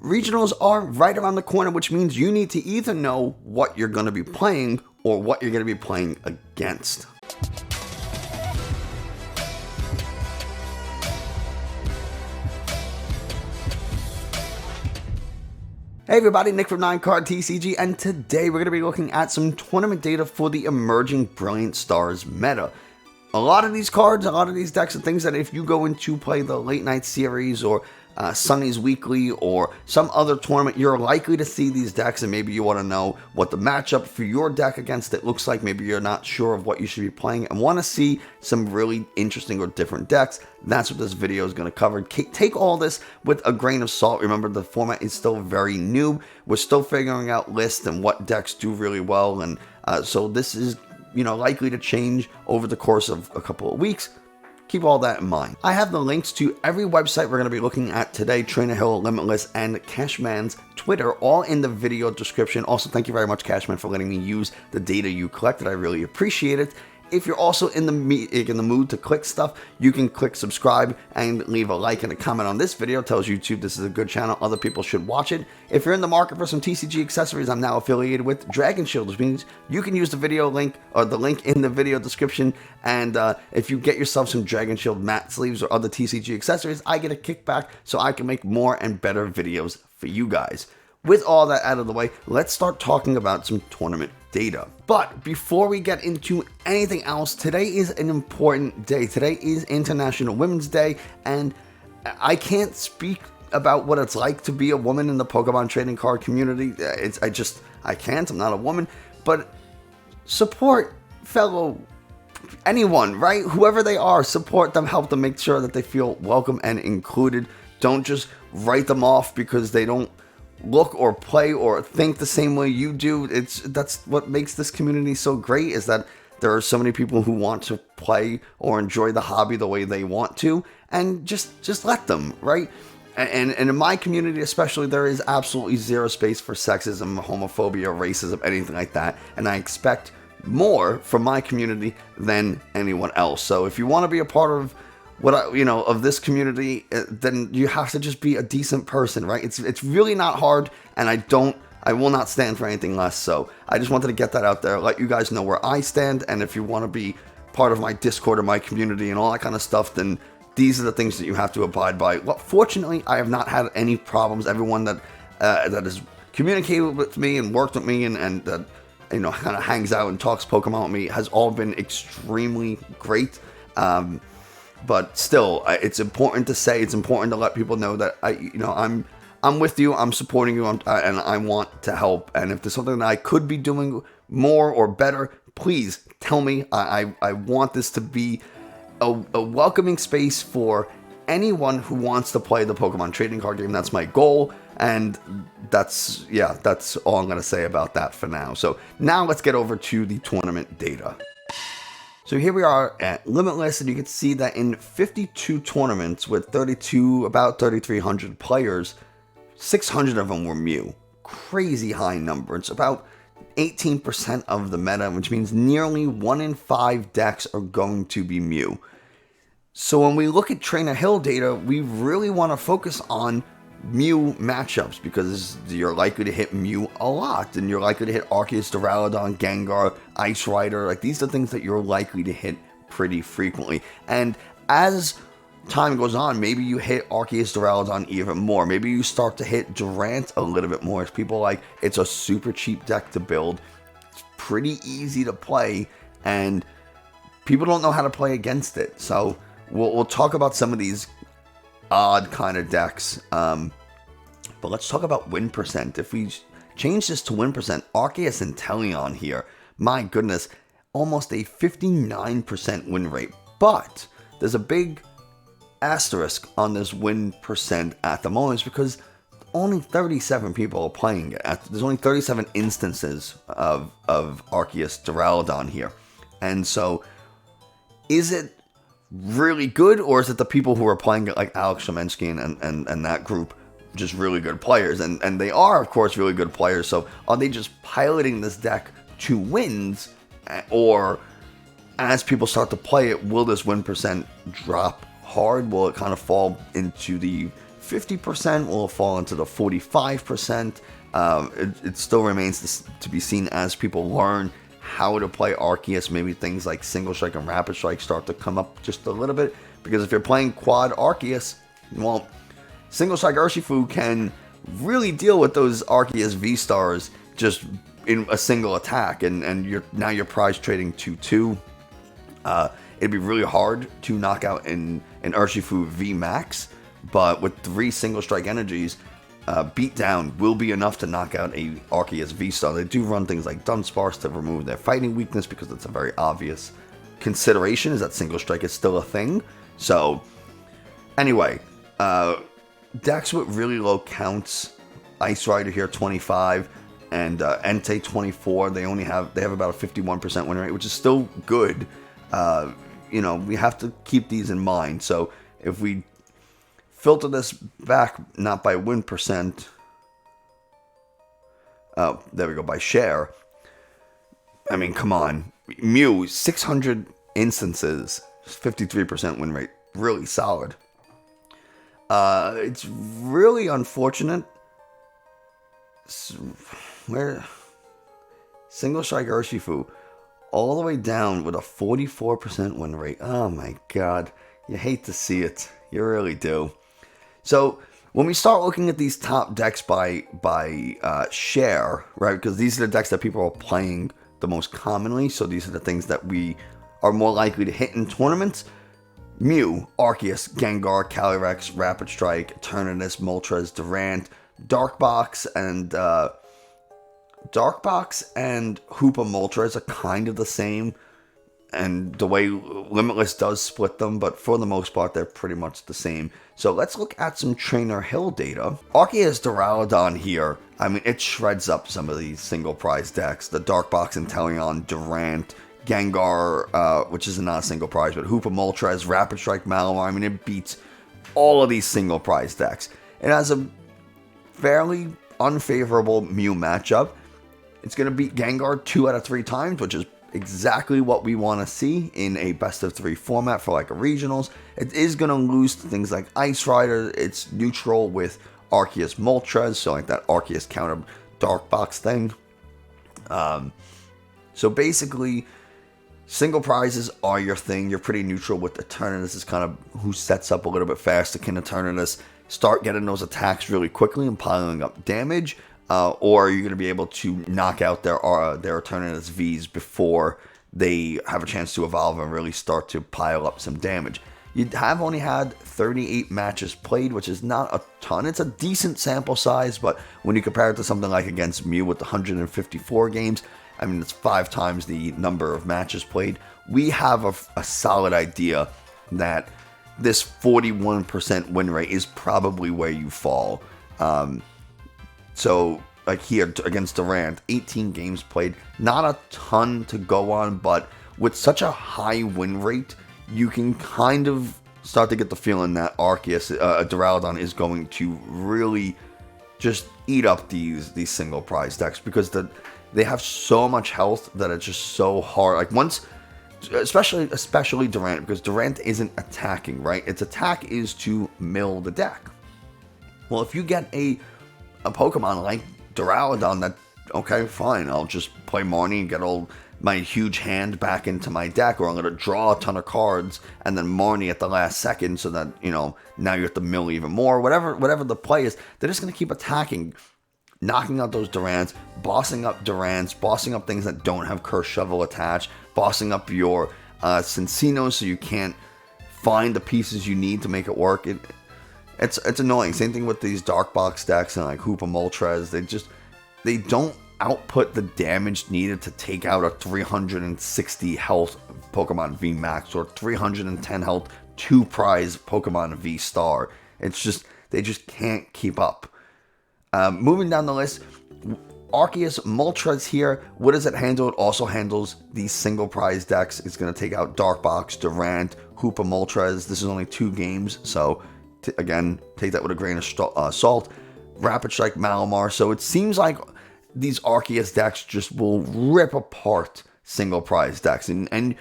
regionals are right around the corner, which means you need to either know what you're going to be playing or what you're going to be playing against. Hey everybody, Nick from 9Card TCG, and today we're going to be looking at some tournament data for the emerging Brilliant Stars meta. A lot of these cards, a lot of these decks are things that if you go into play the Late Night Series or Sunny's Weekly or some other tournament, you're likely to see these decks, and maybe you want to know what the matchup for your deck against it looks like. Maybe you're not sure of what you should be playing and want to see some really interesting or different decks. That's what this video is going to cover. Take all this with a grain of salt. Remember, the format is still very new. We're still figuring out lists and what decks do really well, and so this is likely to change over the course of a couple of weeks. Keep all that in mind. I have the links to every website we're going to be looking at today, Trainer Hill, Limitless, and Cashman's Twitter, all in the video description. Also, thank you very much, Cashman, for letting me use the data you collected. I really appreciate it. If you're also in the mood to click stuff, you can click subscribe and leave a like and a comment on this video. It tells YouTube this is a good channel. Other people should watch it. If you're in the market for some TCG accessories, I'm now affiliated with Dragon Shield, which means you can use the video link or the link in the video description. And if you get yourself some Dragon Shield mat sleeves or other TCG accessories, I get a kickback so I can make more and better videos for you guys. With all that out of the way, let's start talking about some tournament data. But before we get into anything else, today is an important day. Today is International Women's Day, and I can't speak about what it's like to be a woman in the Pokemon trading card community. I can't. I'm not a woman. But support fellow anyone, right? Whoever they are, support them, help them, make sure that they feel welcome and included. Don't just write them off because they don't look or play or think the same way you do. That's what makes this community so great, is that there are so many people who want to play or enjoy the hobby the way they want to, and just let them, right? And in my community especially, there is absolutely zero space for sexism, homophobia, racism, anything like that, and I expect more from my community than anyone else. So if you want to be a part of of this community, then you have to just be a decent person, right? It's really not hard, and I will not stand for anything less. So I just wanted to get that out there, let you guys know where I stand, and if you want to be part of my Discord or my community and all that kind of stuff, then these are the things that you have to abide by. Well, fortunately, I have not had any problems. Everyone that has communicated with me and worked with me and that kind of hangs out and talks Pokemon with me has all been extremely great. But still, it's important to say, it's important to let people know that I'm with you, I'm supporting you, and I want to help. And if there's something that I could be doing more or better, please tell me. I want this to be a welcoming space for anyone who wants to play the Pokemon trading card game. That's my goal, and that's all I'm going to say about that for now. So now let's get over to the tournament data. So here we are at Limitless, and you can see that in 52 tournaments with about 3,300 players, 600 of them were Mew. Crazy high number. It's about 18% of the meta, which means nearly 1 in 5 decks are going to be Mew. So when we look at Trainer Hill data, we really want to focus on Mew matchups, because you're likely to hit Mew a lot, and you're likely to hit Arceus, Duraludon, Gengar, Ice Rider. Like, these are things that you're likely to hit pretty frequently. And as time goes on, maybe you hit Arceus, Duraludon even more. Maybe you start to hit Durant a little bit more. As people like, it's a super cheap deck to build. It's pretty easy to play, and people don't know how to play against it. So we'll talk about some of these odd kind of decks, but let's talk about win percent. If we change this to win percent, Arceus and Teleon here, my goodness, almost a 59% win rate. But there's a big asterisk on this win percent at the moment, because only 37 people are playing it. There's only 37 instances of Arceus Duraludon here, and so is it really good, or is it the people who are playing it, like Alex Shamensky and that group, just really good players? And they are, of course, really good players. So are they just piloting this deck to wins, or as people start to play it, will this win percent drop hard? Will it kind of fall into the 50% will fall into the 45%. It still remains to be seen as people learn how to play Arceus. Maybe things like Single Strike and Rapid Strike start to come up just a little bit. Because if you're playing Quad Arceus, well, Single Strike Urshifu can really deal with those Arceus V-Stars just in a single attack. And you're prize trading 2-2. It'd be really hard to knock out an Urshifu V-Max. But with 3 Single Strike energies, Beatdown will be enough to knock out a Arceus V-Star. They do run things like Dunsparce to remove their fighting weakness because it's a very obvious consideration, is that Single Strike is still a thing. So, anyway, decks with really low counts, Ice Rider here 25, and Entei 24. They have about a 51% win rate, which is still good. We have to keep these in mind. So, if we filter this back, not by win percent. Oh, there we go, by share. I mean, come on. Mew, 600 instances, 53% win rate. Really solid. It's really unfortunate. Where Single Strike Urshifu, all the way down with a 44% win rate. Oh my god. You hate to see it. You really do. So when we start looking at these top decks by share, right? Because these are the decks that people are playing the most commonly. So these are the things that we are more likely to hit in tournaments. Mew, Arceus, Gengar, Calyrex, Rapid Strike, Eternatus, Moltres, Durant, Darkbox, and Hoopa Moltres are kind of the same. And the way Limitless does split them, but for the most part, they're pretty much the same. So let's look at some Trainer Hill data. Arceus Duraludon here, I mean, it shreds up some of these single prize decks. The Darkbox Inteleon, Durant, Gengar, which is not a single prize, but Hoopa Moltres, Rapid Strike Malamar. I mean, it beats all of these single prize decks. It has a fairly unfavorable Mew matchup. It's going to beat Gengar 2 out of 3 times, which is exactly what we want to see in a best of 3 format for like a regionals. It is going to lose to things like Ice Rider. It's neutral with Arceus Moltres, so like that Arceus counter Darkbox thing. So basically, single prizes are your thing. You're pretty neutral with Eternatus. Is kind of who sets up a little bit faster. Can Eternatus start getting those attacks really quickly and piling up damage? Or are you going to be able to knock out their Eternatus Vs before they have a chance to evolve and really start to pile up some damage? You have only had 38 matches played, which is not a ton. It's a decent sample size, but when you compare it to something like against Mew with 154 games, I mean, it's 5 times the number of matches played. We have a solid idea that this 41% win rate is probably where you fall. So, like here against Durant, 18 games played, not a ton to go on, but with such a high win rate, you can kind of start to get the feeling that Arceus, Duraludon is going to really just eat up these single prize decks because they have so much health that it's just so hard. Like once, especially Durant, because Durant isn't attacking, right? Its attack is to mill the deck. Well, if you get a Pokemon like Duraludon that, okay, fine, I'll just play Marnie and get all my huge hand back into my deck, or I'm going to draw a ton of cards and then Marnie at the last second so that, now you have to mill even more. Whatever the play is, they're just going to keep attacking, knocking out those Durants, bossing up things that don't have Curse Shovel attached, bossing up your Cinccino so you can't find the pieces you need to make it work. It's annoying. Same thing with these Darkbox decks and like Hoopa Moltres. They don't output the damage needed to take out a 360 health Pokemon V Max or 310 health 2 prize Pokemon V Star. It's just, they just can't keep up. Moving down the list, Arceus Moltres here. What does it handle? It also handles these single prize decks. It's going to take out Darkbox, Durant, Hoopa Moltres. This is only 2 games, so again, take that with a grain of salt. Rapid Strike Malamar. So it seems like these Arceus decks just will rip apart single prize decks. And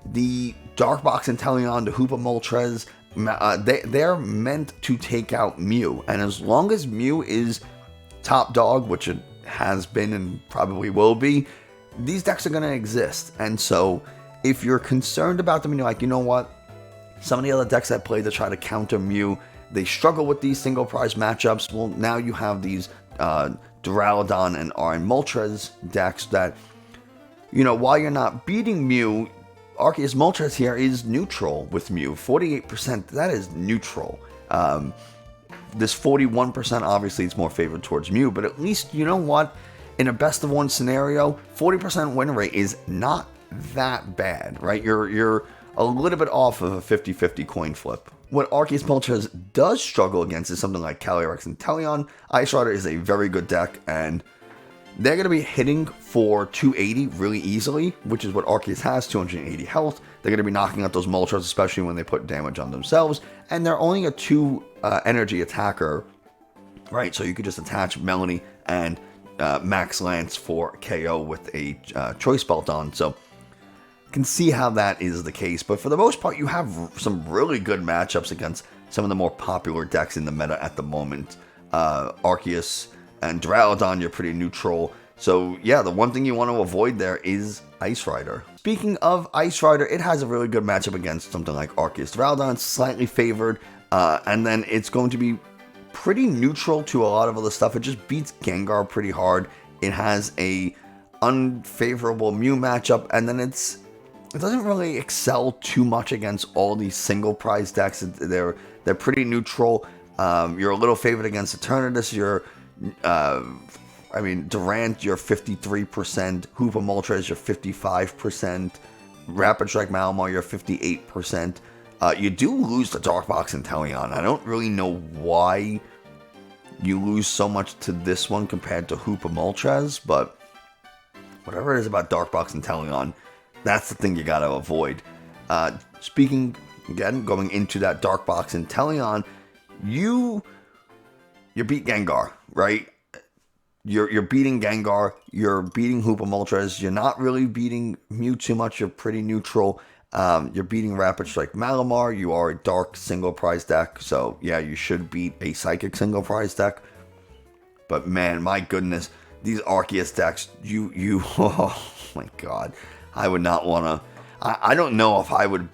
the Darkbox Inteleon, the Hoopa Moltres, they're meant to take out Mew, and as long as Mew is top dog, which it has been and probably will be, these decks are going to exist. And so if you're concerned about them and you're like, you know what, some of the other decks I play to try to counter Mew, they struggle with these single prize matchups. Well, now you have these Duraludon and RN Moltres decks that, you know, while you're not beating Mew, Arceus Moltres here is neutral with Mew. 48%, that is neutral. This 41%, obviously, it's more favored towards Mew, but at least, you know what? In a best of one scenario, 40% win rate is not that bad, right? You're a little bit off of a 50-50 coin flip. What Arceus Moltres does struggle against is something like Calyrex and Teleon. Ice Rider is a very good deck, and they're going to be hitting for 280 really easily, which is what Arceus has, 280 health. They're going to be knocking out those Moltres, especially when they put damage on themselves. And they're only a 2 energy attacker, right? So you could just attach Melanie and Max Lance for KO with a Choice Belt on. So you can see how that is the case. But for the most part, you have some really good matchups against some of the more popular decks in the meta at the moment. Arceus and Duraludon, you're pretty neutral. So yeah, the one thing you want to avoid there is Ice Rider. Speaking of Ice Rider, it has a really good matchup against something like Arceus. Duraludon, slightly favored, and then it's going to be pretty neutral to a lot of other stuff. It just beats Gengar pretty hard. It has a unfavorable Mew matchup, and then it doesn't really excel too much against all these single prize decks. They're pretty neutral. You're a little favored against Eternatus. Durant, you're 53%. Hoopa Moltres, you're 55%. Rapid Strike Malamar, you're 58%. You do lose to Darkbox and Teleon. I don't really know why you lose so much to this one compared to Hoopa Moltres, but whatever it is about Darkbox and Teleon, that's the thing you gotta avoid. Speaking, again, going into that Darkbox and Teleon, you beat Gengar, right? You're beating Gengar, you're beating Hoopa Moltres, you're not really beating Mew too much, you're pretty neutral. You're beating Rapid Strike Malamar, you are a Dark single prize deck, so yeah, you should beat a Psychic single prize deck. But man, my goodness, these Arceus decks, oh my god, I would not want to, I don't know if I would,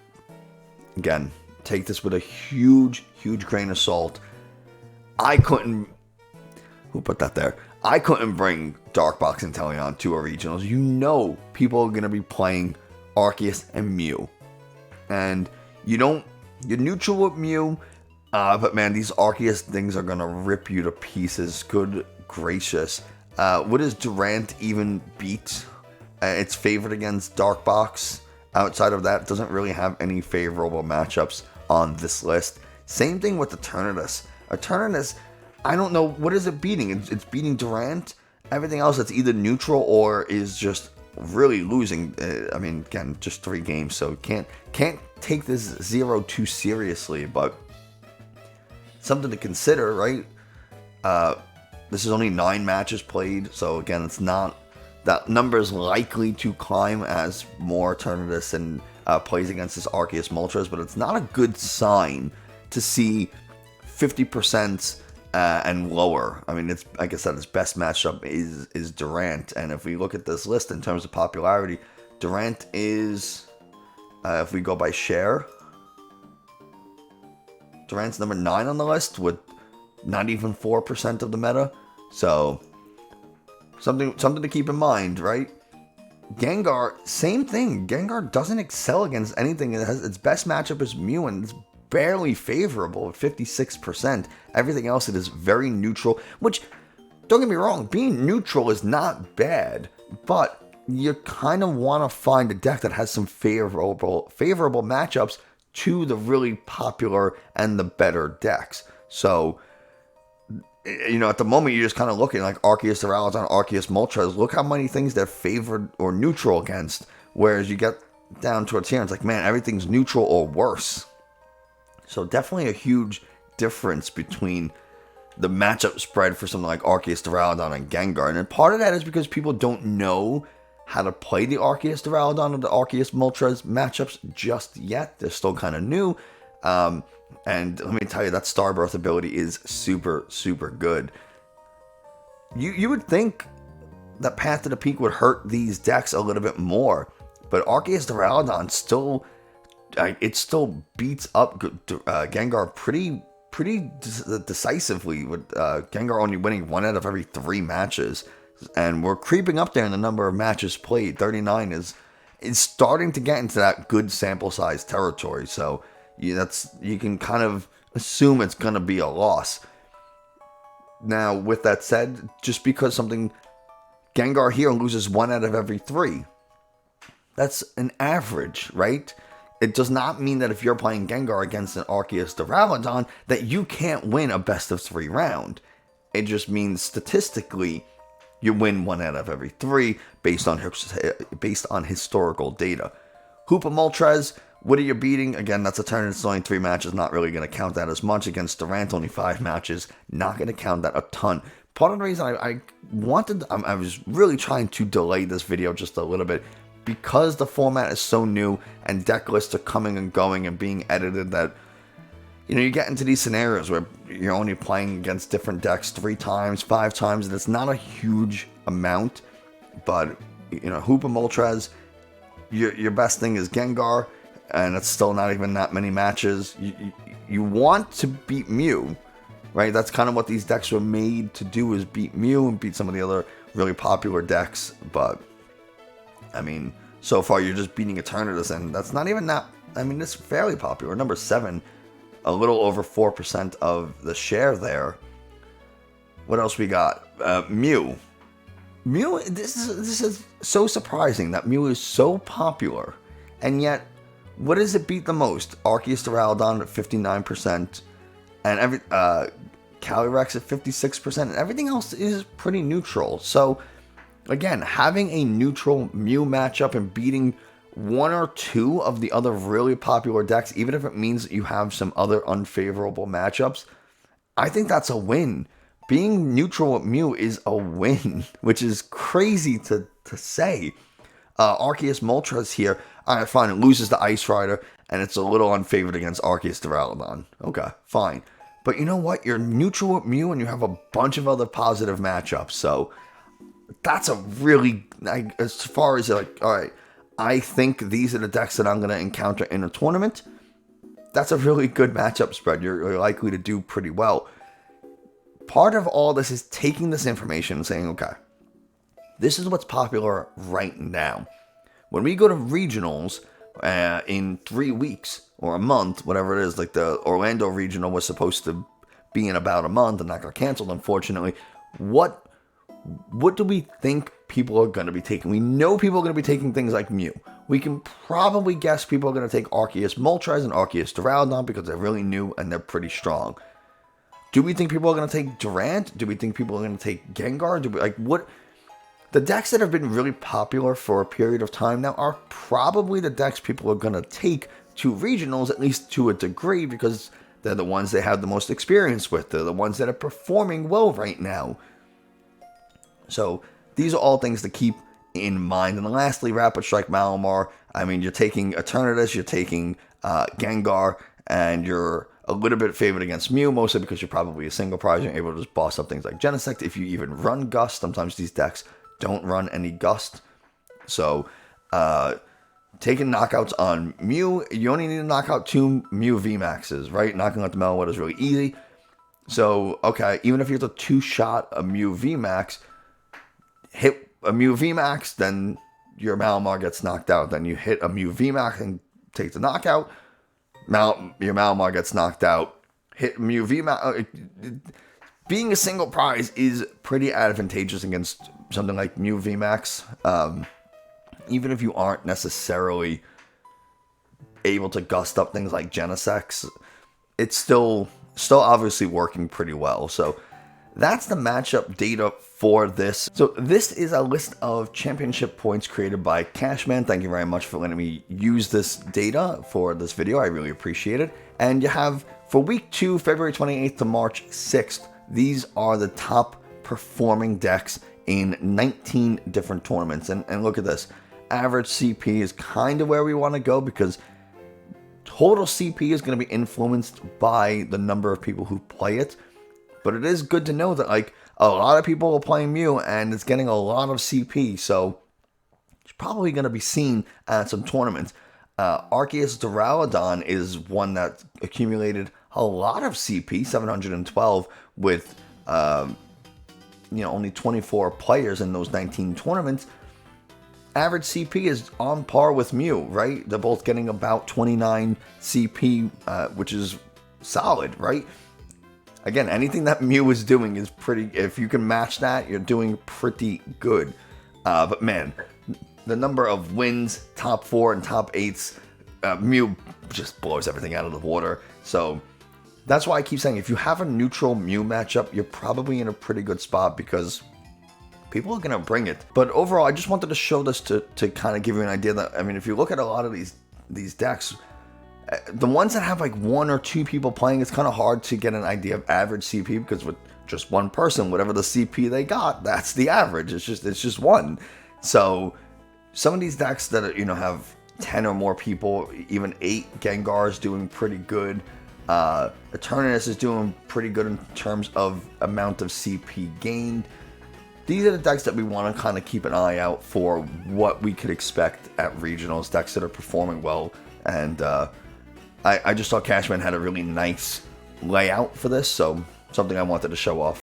again, take this with a huge grain of salt. Who put that there? I couldn't bring Darkbox and Teleon to a regionals. You know people are going to be playing Arceus and Mew. And you're neutral with Mew, but man, these Arceus things are going to rip you to pieces. Good gracious. What does Durant even beat? It's favored against Darkbox. Outside of that, doesn't really have any favorable matchups on this list. Same thing with Eternatus. Eternatus, I don't know, what is it beating? It's beating Durant. Everything else, it's either neutral or is just really losing. Again, just 3 games, so can't take this 0 too seriously, but something to consider, right? This is only 9 matches played, so again, it's not, that number is likely to climb as more Eternatus and plays against this Arceus Moltres, but it's not a good sign to see 50% and lower. I mean, it's, like I said, its best matchup is Durant, and if we look at this list in terms of popularity, Durant is, if we go by share, Durant's number 9 on the list with not even 4% of the meta. So something to keep in mind, right? Gengar, same thing. Gengar doesn't excel against anything. Its best matchup is Mew, and it's barely favorable at 56%. Everything else, it is very neutral, which, don't get me wrong, being neutral is not bad, but you kind of want to find a deck that has some favorable matchups to the really popular and the better decks. So, at the moment, you're just kind of looking like Arceus Duraludon, Arceus Moltres. Look how many things they're favored or neutral against, whereas you get down towards here, it's like, man, everything's neutral or worse. So definitely a huge difference between the matchup spread for something like Arceus Duraludon and Gengar. And part of that is because people don't know how to play the Arceus Duraludon or the Arceus Moltres matchups just yet. They're still kind of new. And let me tell you, that Starbirth ability is super, super good. You would think that Path to the Peak would hurt these decks a little bit more, but Arceus Duraludon still, it still beats up Gengar pretty decisively, with Gengar only winning 1 out of every 3 matches, and we're creeping up there in the number of matches played. 39 is starting to get into that good sample size territory, so you can kind of assume it's going to be a loss. Now, with that said, just because Gengar here loses 1 out of every 3, that's an average, right? It does not mean that if you're playing Gengar against an Arceus Duraludon that you can't win a best of 3 round. It just means statistically you win 1 out of every 3 based on historical data. Hoopa Moltres, what are you beating? Again, that's a turn. It's only 3 matches. Not really going to count that as much. Against Durant, only 5 matches. Not going to count that a ton. Part of the reason I was really trying to delay this video just a little bit, because the format is so new and deck lists are coming and going and being edited, that you get into these scenarios where you're only playing against different decks 3 times, 5 times, and it's not a huge amount. But Hoopa Moltres, your best thing is Gengar, and it's still not even that many matches. You want to beat Mew, right? That's kind of what these decks were made to do, is beat Mew and beat some of the other really popular decks. But I mean, so far you're just beating Eternatus, and that's not even that. I mean, it's fairly popular. Number 7, a little over 4% of the share there. What else we got? Mew. Mew, this is so surprising that Mew is so popular, and yet, what does it beat the most? Arceus Duraludon at 59%, and Calyrex at 56%, and everything else is pretty neutral. So, again, having a neutral Mew matchup and beating 1 or 2 of the other really popular decks, even if it means that you have some other unfavorable matchups, I think that's a win. Being neutral with Mew is a win, which is crazy to say. Arceus Moltres here, alright, fine, it loses to Ice Rider, and it's a little unfavored against Arceus Duraludon. Okay, fine. But you know what? You're neutral with Mew, and you have a bunch of other positive matchups, so that's a really, as far as alright, I think these are the decks that I'm going to encounter in a tournament, that's a really good matchup spread. You're likely to do pretty well. Part of all this is taking this information and saying, okay, this is what's popular right now. When we go to regionals in 3 weeks or a month, whatever it is, like the Orlando regional was supposed to be in about a month and that got canceled, unfortunately. What do we think people are going to be taking? We know people are going to be taking things like Mew. We can probably guess people are going to take Arceus Moltres and Arceus Duraludon because they're really new and they're pretty strong. Do we think people are going to take Durant? Do we think people are going to take Gengar? What? The decks that have been really popular for a period of time now are probably the decks people are going to take to regionals, at least to a degree, because they're the ones they have the most experience with. They're the ones that are performing well right now. So these are all things to keep in mind. And lastly, Rapid Strike Malamar. I mean, you're taking Eternatus, you're taking Gengar, and you're a little bit favored against Mew, mostly because you're probably a single prize. You're able to just boss up things like Genesect. If you even run Gust, sometimes these decks don't run any Gust. So, taking knockouts on Mew, you only need to knock out 2 Mew VMAXs, right? Knocking out the Meloetta is really easy. So, okay, even if you have to 2-shot a Mew VMAX, hit a Mew VMAX, then your Malamar gets knocked out. Then you hit a Mew VMAX and take the knockout. Your Malamar gets knocked out. Hit Mew VMAX. Being a single prize is pretty advantageous against something like Mew VMAX. Even if you aren't necessarily able to gust up things like Genesect, it's still obviously working pretty well. So that's the matchup data for this. So this is a list of championship points created by Cashman. Thank you very much for letting me use this data for this video. I really appreciate it. And you have, for week 2, February 28th to March 6th, these are the top performing decks in 19 different tournaments. And look at this. Average CP is kind of where we want to go, because total CP is going to be influenced by the number of people who play it. But it is good to know that, like, a lot of people are playing Mew and it's getting a lot of CP. So it's probably going to be seen at some tournaments. Arceus Duraludon is one that accumulated a lot of CP, 712, with only 24 players in those 19 tournaments. Average CP is on par with Mew, right? They're both getting about 29 CP, which is solid, right? Again, anything that Mew is doing is pretty. If you can match that, you're doing pretty good. But man, the number of wins, top 4 and top 8s, Mew just blows everything out of the water. So that's why I keep saying, if you have a neutral Mew matchup, you're probably in a pretty good spot because people are going to bring it. But overall, I just wanted to show this to kind of give you an idea that, I mean, if you look at a lot of these decks, the ones that have like 1 or 2 people playing, it's kind of hard to get an idea of average CP because with just one person, whatever the CP they got, that's the average. It's just one. So some of these decks that are, have 10 or more people, even 8, Gengar's doing pretty good. Eternatus is doing pretty good in terms of amount of CP gained. These are the decks that we want to kind of keep an eye out for what we could expect at regionals, decks that are performing well. And I just thought Cashman had a really nice layout for this, so something I wanted to show off.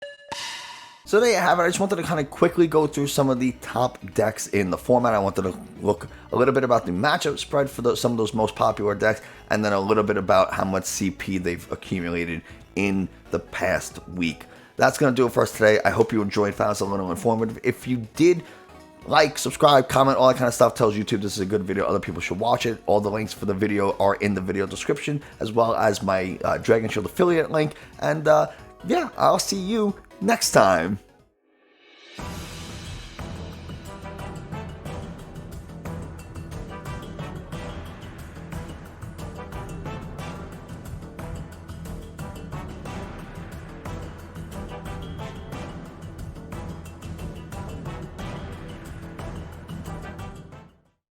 So there you have it. I just wanted to kind of quickly go through some of the top decks in the format. I wanted to look a little bit about the matchup spread for some of those most popular decks, and then a little bit about how much CP they've accumulated in the past week. That's going to do it for us today. I hope you enjoyed, found this a little informative. If you did, like, subscribe, comment, all that kind of stuff tells YouTube this is a good video. Other people should watch it. All the links for the video are in the video description, as well as my Dragon Shield affiliate link. And yeah, I'll see you next time.